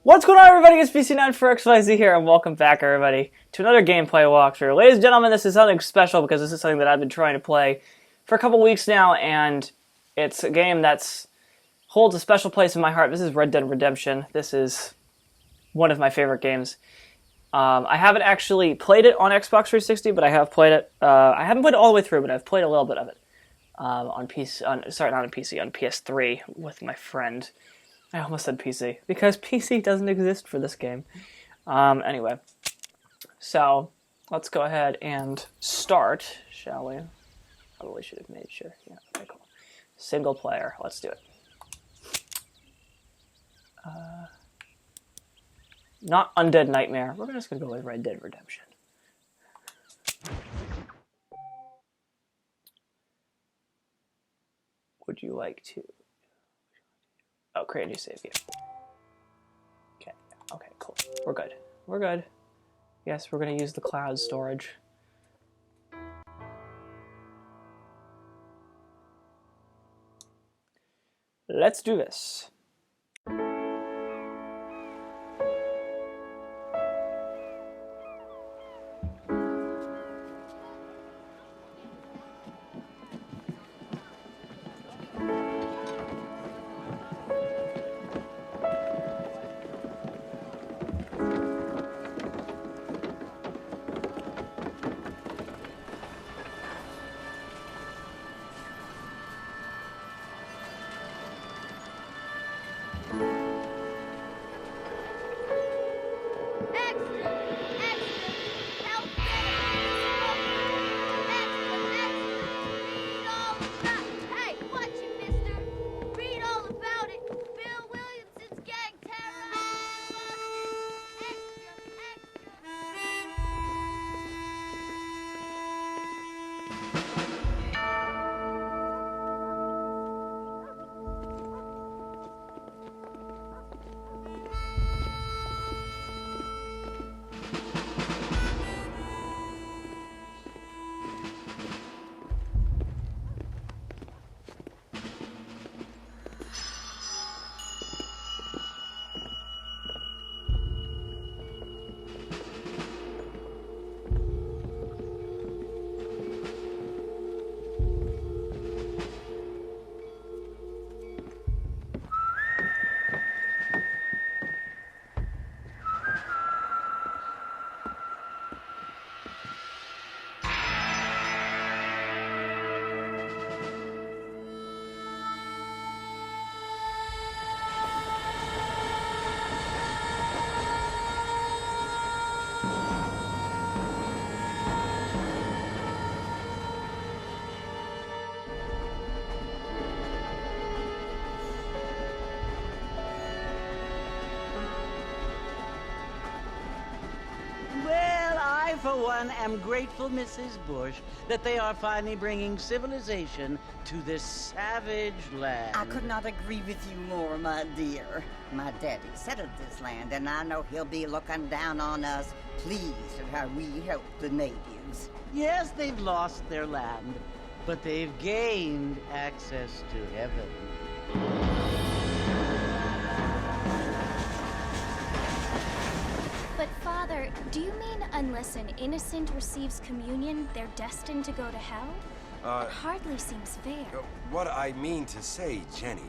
What's going on, everybody? It's PC9 4XYZ here, and welcome back, everybody, to another gameplay walkthrough. Ladies and gentlemen, this is something special because this is something that I've been trying to play for a couple weeks now, and it's a game that holds a special place in my heart. This is Red Dead Redemption. This is one of my favorite games. I haven't actually played it on Xbox 360, but I have played it. I haven't played it all the way through, but I've played a little bit of it on PC. Sorry, not on PC, on PS3 with my friend. I almost said PC, because PC doesn't exist for this game. Anyway, so let's go ahead and start, shall we? Probably should have made sure. Yeah, okay, cool. Single player, let's do it. Not Undead Nightmare. We're just going to go with Red Dead Redemption. Would you like to... Oh, create a new save game. Okay, cool. We're good. We're good. Yes, we're going to use the cloud storage. Let's do this. For one, am grateful, Mrs. Bush, that they are finally bringing civilization to this savage land. I could not agree with you more, my dear. My daddy settled this land, and I know he'll be looking down on us, pleased at how we help the natives. Yes, they've lost their land, but they've gained access to heaven. But Father, do you mean unless an innocent receives communion, they're destined to go to hell? It hardly seems fair. What I mean to say, Jenny,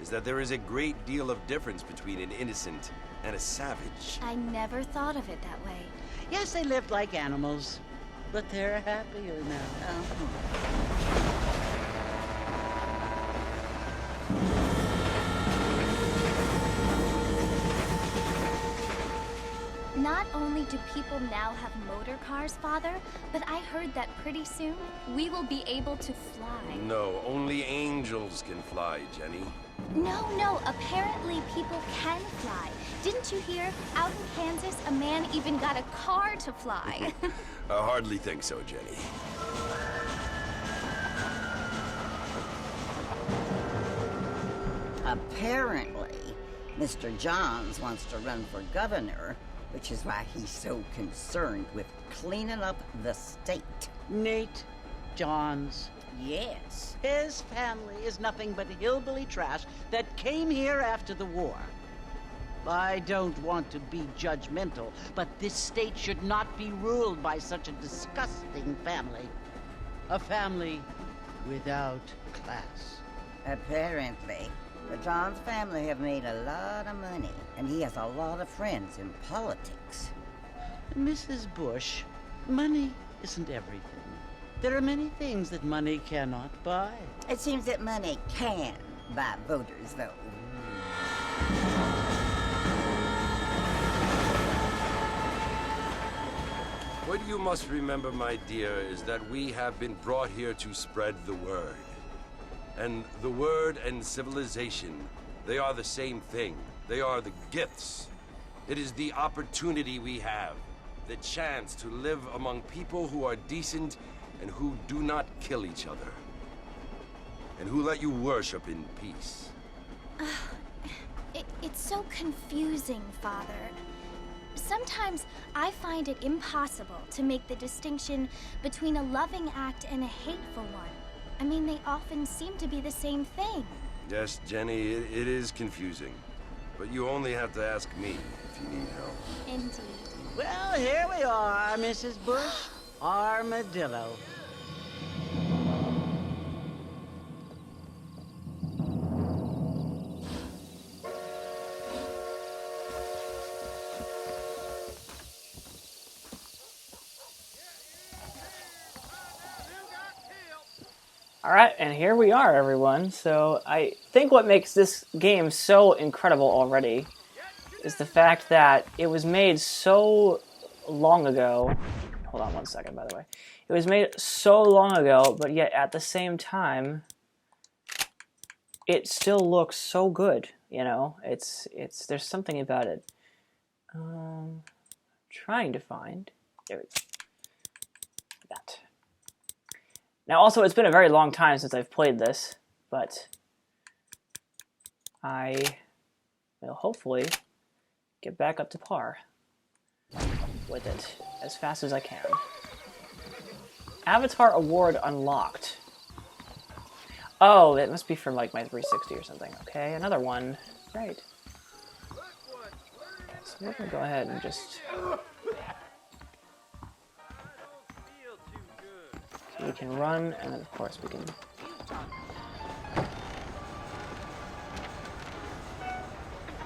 is that there is a great deal of difference between an innocent and a savage. I never thought of it that way. Yes, they lived like animals, but they're happier now. Not only do people now have motor cars, Father, but I heard that pretty soon we will be able to fly. No, only angels can fly, Jenny. No, apparently people can fly. Didn't you hear? Out in Kansas, a man even got a car to fly. I hardly think so, Jenny. Apparently, Mr. Johns wants to run for governor, which is why he's so concerned with cleaning up the state. Nate Johns. Yes. His family is nothing but hillbilly trash that came here after the war. I don't want to be judgmental, but this state should not be ruled by such a disgusting family. A family without class. Apparently. But John's family have made a lot of money, and he has a lot of friends in politics. Mrs. Bush, money isn't everything. There are many things that money cannot buy. It seems that money can buy voters, though. What you must remember, my dear, is that we have been brought here to spread the word. And the word and civilization, they are the same thing. They are the gifts. It is the opportunity we have, the chance to live among people who are decent and who do not kill each other. And who let you worship in peace. It's so confusing, Father. Sometimes I find it impossible to make the distinction between a loving act and a hateful one. I mean, they often seem to be the same thing. Yes, Jenny, it is confusing. But you only have to ask me if you need help. Indeed. Well, here we are, Mrs. Bush. Armadillo. Alright, and here we are, everyone. So I think what makes this game so incredible already is the fact that it was made so long ago. Hold on one second, by the way. It was made so long ago, but yet at the same time, it still looks so good, you know? There's something about it. Trying to find. There we go. That. Now, also, it's been a very long time since I've played this, but I will hopefully get back up to par with it as fast as I can. Avatar Award unlocked. Oh, it must be from like my 360 or something. Okay, another one. Right. So we're gonna go ahead and just. So we can run, and then of course we can.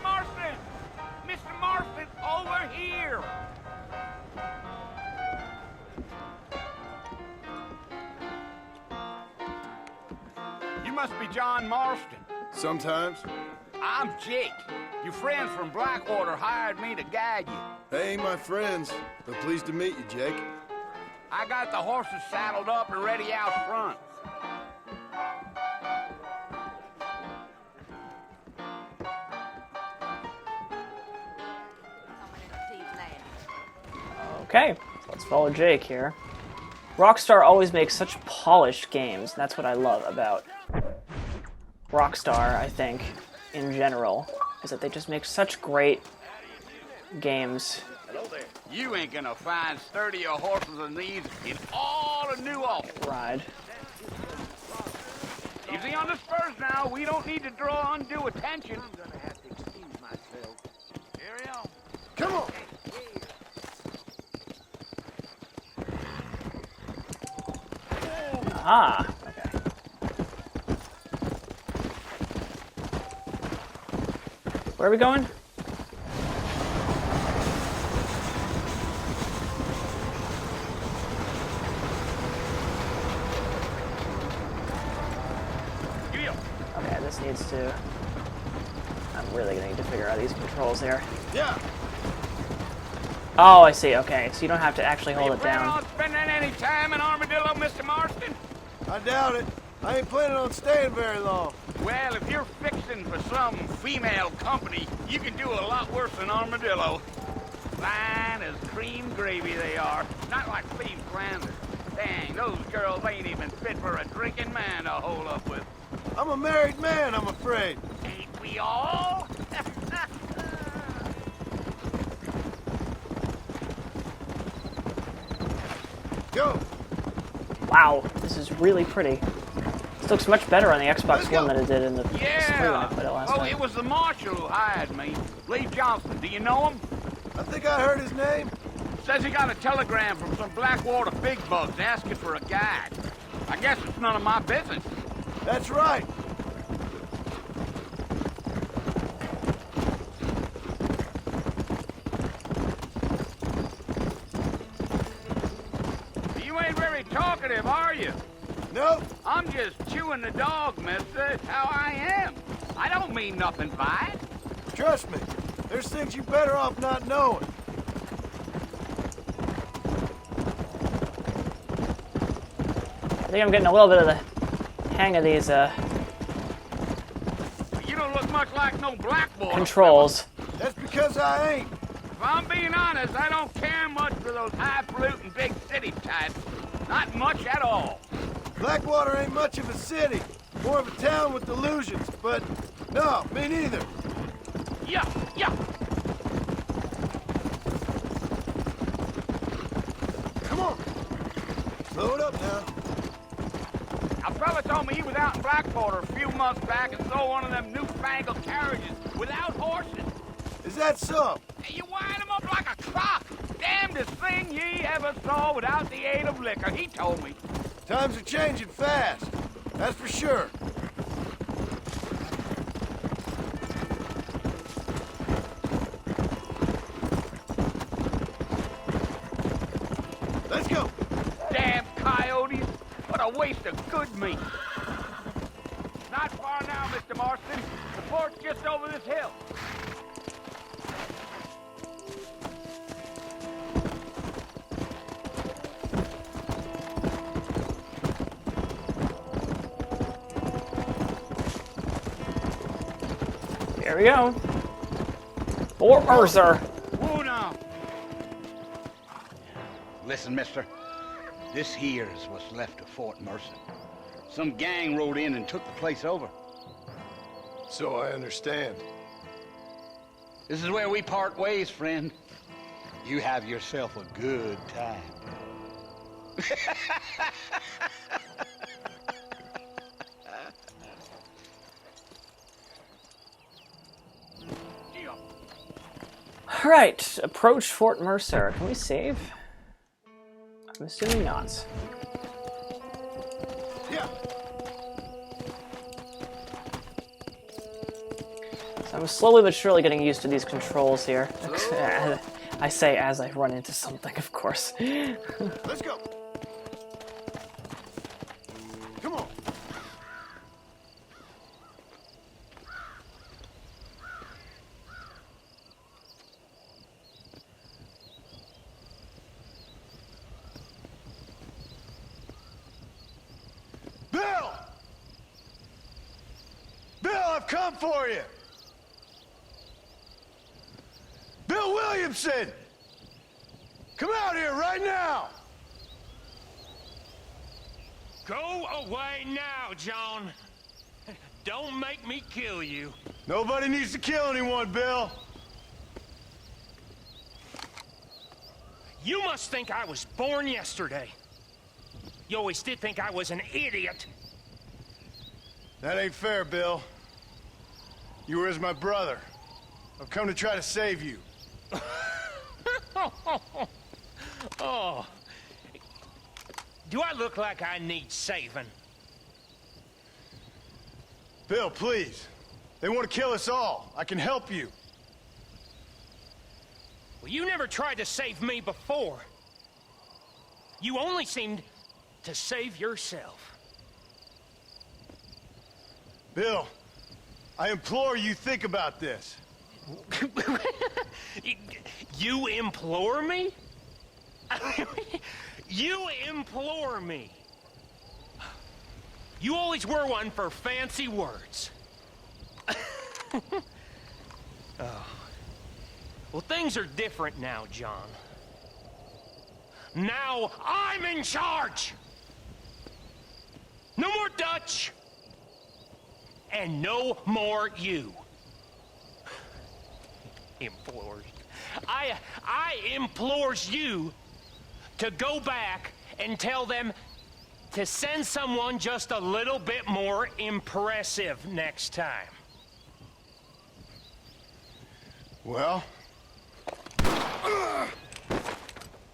Marston! Mr. Marston, over here! You must be John Marston. Sometimes. I'm Jake. Your friends from Blackwater hired me to guide you. They ain't my friends, but pleased to meet you, Jake. I got the horses saddled up and ready out front. Okay, so let's follow Jake here. Rockstar always makes such polished games. And that's what I love about Rockstar, I think, in general, is that they just make such great games. You ain't gonna find sturdier horses than these in all of New Ulm. Ride. Easy on the spurs now. We don't need to draw undue attention. I'm gonna have to excuse myself. Carry on. Come on! Ah, okay. Where are we going? Okay, this needs to... I'm really gonna need to figure out these controls here. Yeah! Oh, I see, okay. So you don't have to actually hold it Planning down. on spending any time in Armadillo, Mr. Marston? I doubt it. I ain't planning on staying very long. Well, if you're fixing for some female company, you can do a lot worse than Armadillo. Fine as cream gravy they are. Not like Steve Flanders. Dang, those girls ain't even fit for a drinking man to hold up with. I'm a married man, I'm afraid. Ain't we all? Go! Wow, this is really pretty. This looks much better on the Xbox One than it did in the PS3 when I Yeah. played it last Oh, time. it was the marshal who hired me. Cleve Johnston, do you know him? I think I heard his name. Says he got a telegram from some Blackwater big bugs asking for a guide. I guess it's none of my business. That's right. You ain't very talkative, are you? Nope. I'm just chewing the dog, mister. It's how I am. I don't mean nothing by it. Trust me. There's things you're better off not knowing. I think I'm getting a little bit of the hang of these You don't look much like no Blackwater. controls. That's because I ain't. If I'm being honest, I don't care much for those highfalutin big city types. Not much at all. Blackwater ain't much of a city. More of a town with delusions, but no, me neither. Yeah, yeah. Come on. Slow it up now. A fella told me he was out in Blackwater a few months back and saw one of them newfangled carriages without horses. Is that so? And you wind them up like a crock. Damnedest thing ye ever saw without the aid of liquor, he told me. Times are changing fast. That's for sure. Let's go. Damn coyotes. What a waste of good meat. Not far now, Mr. Marston. The port's just over this hill. Here we go. Fort Mercer. Whoa now. Listen, mister. This here is what's left of Fort Mercer. Some gang rode in and took the place over. So I understand. This is where we part ways, friend. You have yourself a good time. All right, approach Fort Mercer. Can we save? I'm assuming not. Yeah. So I'm slowly but surely getting used to these controls here. I say as I run into something, of course. Let's go. Come on. Bill! Bill, I've come for you! Bill Williamson! Come out here right now! Go away now, John. Don't make me kill you. Nobody needs to kill anyone, Bill. You must think I was born yesterday. You always did think I was an idiot. That ain't fair, Bill. You were as my brother. I've come to try to save you. Oh. Do I look like I need saving? Bill, please. They want to kill us all. I can help you. Well, you never tried to save me before. You only seemed to save yourself. Bill, I implore you think about this. You implore me? You implore me. You always were one for fancy words. Oh. Well, things are different now, John. Now I'm in charge. No more Dutch. And no more you. Implores. I implores you to go back and tell them to send someone just a little bit more impressive next time. Well?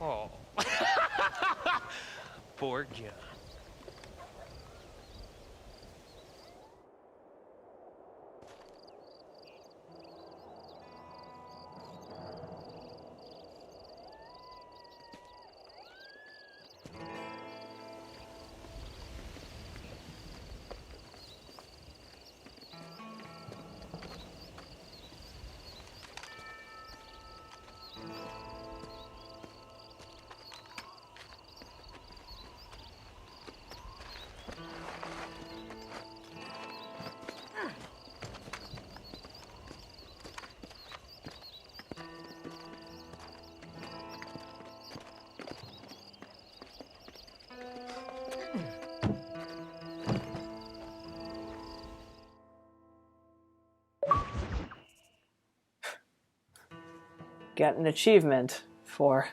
Oh. Poor John. Get an achievement for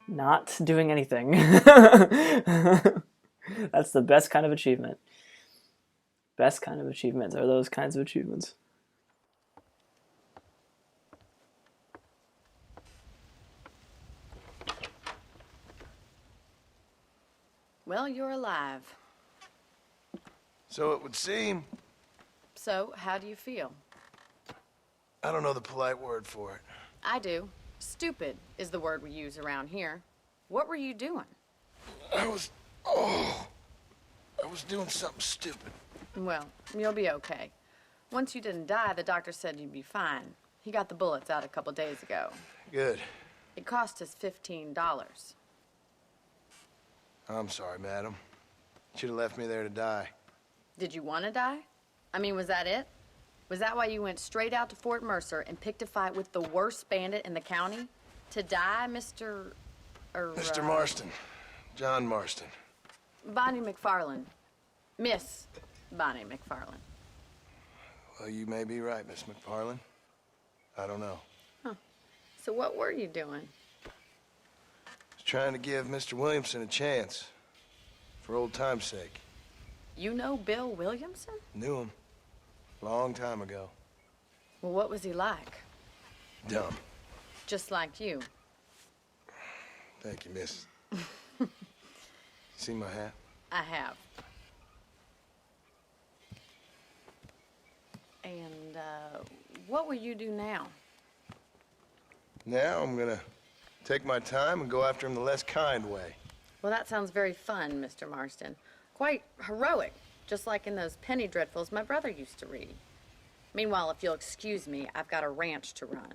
not doing anything. That's the best kind of achievement. Best kind of achievements are those kinds of achievements. Well, you're alive. So it would seem. So, how do you feel? I don't know the polite word for it. I do. Stupid is the word we use around here. What were you doing? I was doing something stupid. Well, you'll be okay. Once you didn't die, the doctor said you'd be fine. He got the bullets out a couple days ago. Good. It cost us $15. I'm sorry, madam. Should have left me there to die. Did you want to die? I mean, was that it? Was that why you went straight out to Fort Mercer and picked a fight with the worst bandit in the county? To die, Mr. Mr. Marston. John Marston. Bonnie McFarland. Miss Bonnie McFarland. Well, you may be right, Miss McFarland. I don't know. So what were you doing? Was trying to give Mr. Williamson a chance. For old time's sake. You know Bill Williamson? Knew him. Long time ago. Well, what was he like? Dumb. Just like you. Thank you, miss. See my hat? I have. And, what will you do now? Now I'm gonna take my time and go after him the less kind way. Well, that sounds very fun, Mr. Marston. Quite heroic, just like in those penny dreadfuls my brother used to read. Meanwhile, if you'll excuse me, I've got a ranch to run.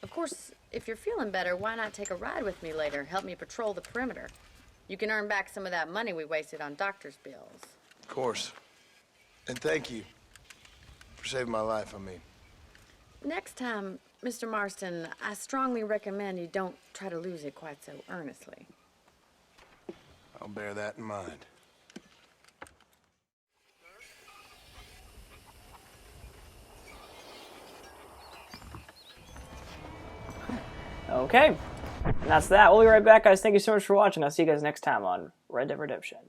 Of course, if you're feeling better, why not take a ride with me later? Help me patrol the perimeter. You can earn back some of that money we wasted on doctor's bills. Of course. And thank you for saving my life, I mean. Next time, Mr. Marston, I strongly recommend you don't try to lose it quite so earnestly. I'll bear that in mind. Okay, and that's that. We'll be right back, guys. Thank you so much for watching. I'll see you guys next time on Red Dead Redemption.